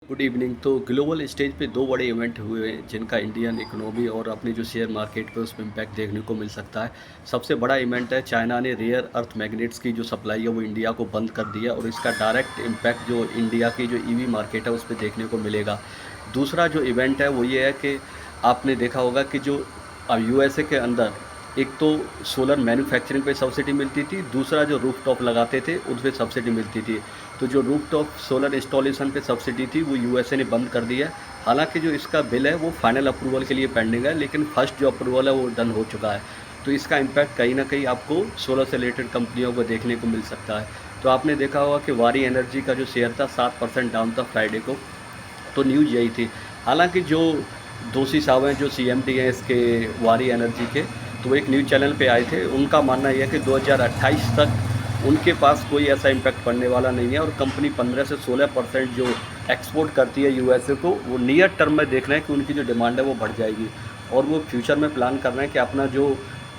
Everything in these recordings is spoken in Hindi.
Good evening. तो ग्लोबल स्टेज पे दो बड़े इवेंट हुए हैं जिनका इंडियन इकोनॉमी और अपनी जो शेयर मार्केट पे उसमें इम्पैक्ट देखने को मिल सकता है। सबसे बड़ा इवेंट है, चाइना ने रेयर अर्थ मैग्नेट्स की जो सप्लाई है वो इंडिया को बंद कर दिया और इसका डायरेक्ट इम्पैक्ट जो इंडिया की जो ईवी मार्केट है उस पे देखने को मिलेगा। दूसरा जो इवेंट है वो ये है कि आपने देखा होगा कि जो अब यूएसए के अंदर एक तो सोलर मैन्युफैक्चरिंग पे सब्सिडी मिलती थी, दूसरा जो रूफटॉप लगाते थे उस पे सब्सिडी मिलती थी। तो जो रूफटॉप सोलर इंस्टॉलेशन पे सब्सिडी थी वो यूएसए ने बंद कर दी है। हालांकि जो इसका बिल है वो फाइनल अप्रूवल के लिए पेंडिंग है, लेकिन फर्स्ट जो अप्रूवल है वो डन हो चुका है। तो इसका इम्पैक्ट कहीं ना कहीं आपको सोलर से रिलेटेड कंपनियों को देखने को मिल सकता है। तो आपने देखा होगा कि वारी एनर्जी का जो शेयर था 7% डाउन था फ्राइडे को। तो न्यूज़ यही थी। हालांकि जो दोषी साहब हैं, जो सीएमडी हैं इसके वारी एनर्जी के, तो वो एक न्यूज़ चैनल पे आए थे। उनका मानना यह है कि 2028 तक उनके पास कोई ऐसा इम्पैक्ट पड़ने वाला नहीं है और कंपनी 15 से 16% जो एक्सपोर्ट करती है यूएसए को, वो नियर टर्म में देख रहे हैं कि उनकी जो डिमांड है वो बढ़ जाएगी। और वो फ्यूचर में प्लान कर रहे हैं कि अपना जो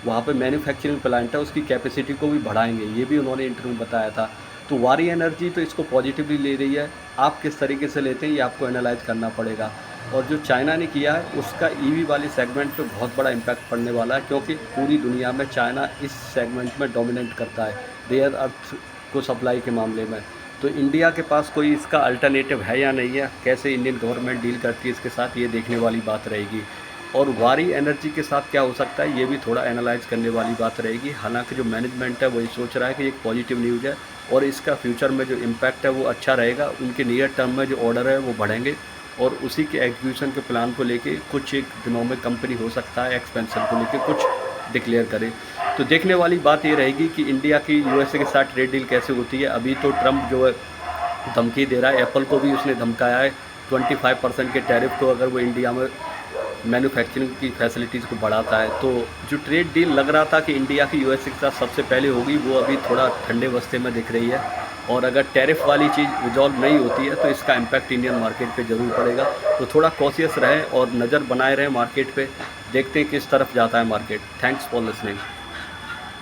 वहाँ पे मैन्युफैक्चरिंग प्लांट है उसकी कैपेसिटी को भी बढ़ाएंगे। ये भी उन्होंने इंटरव्यू में बताया था। तो वारी एनर्जी तो इसको पॉजिटिवली ले रही है। आप किस तरीके से लेते हैं ये आपको एनालाइज करना पड़ेगा। और जो चाइना ने किया है उसका ईवी वाले सेगमेंट पे बहुत बड़ा इम्पैक्ट पड़ने वाला है, क्योंकि पूरी दुनिया में चाइना इस सेगमेंट में डोमिनेट करता है रेयर अर्थ को सप्लाई के मामले में। तो इंडिया के पास कोई इसका अल्टरनेटिव है या नहीं है, कैसे इंडियन गवर्नमेंट डील करती है इसके साथ, ये देखने वाली बात रहेगी। और वारी एनर्जी के साथ क्या हो सकता है ये भी थोड़ा एनालाइज करने वाली बात रहेगी। हालांकि जो मैनेजमेंट है वही सोच रहा है कि एक पॉजिटिव न्यूज़ है और इसका फ्यूचर में जो इम्पैक्ट है वो अच्छा रहेगा। उनके नियर टर्म में जो ऑर्डर है वो बढ़ेंगे और उसी के एग्जीक्यूशन के प्लान को लेके कुछ एक दिनों में कंपनी हो सकता है एक्सपेंशन को लेके कुछ डिक्लेयर करे। तो देखने वाली बात ये रहेगी कि इंडिया की यूएसए के साथ ट्रेड डील कैसे होती है। अभी तो ट्रम्प जो है धमकी दे रहा है, एप्पल को भी उसने धमकाया है 25% के टैरिफ को अगर वो इंडिया में मैन्युफैक्चरिंग की फैसिलिटीज़ को बढ़ाता है। तो जो ट्रेड डील लग रहा था कि इंडिया की यूएसए के साथ सबसे पहले होगी, वो अभी थोड़ा ठंडे बस्ते में दिख रही है। और अगर टैरिफ वाली चीज़ रिजॉल्व नहीं होती है तो इसका इम्पैक्ट इंडियन मार्केट पे ज़रूर पड़ेगा। तो थोड़ा कॉशियस रहें और नज़र बनाए रहें मार्केट पे। देखते हैं किस तरफ जाता है मार्केट। Thanks for listening.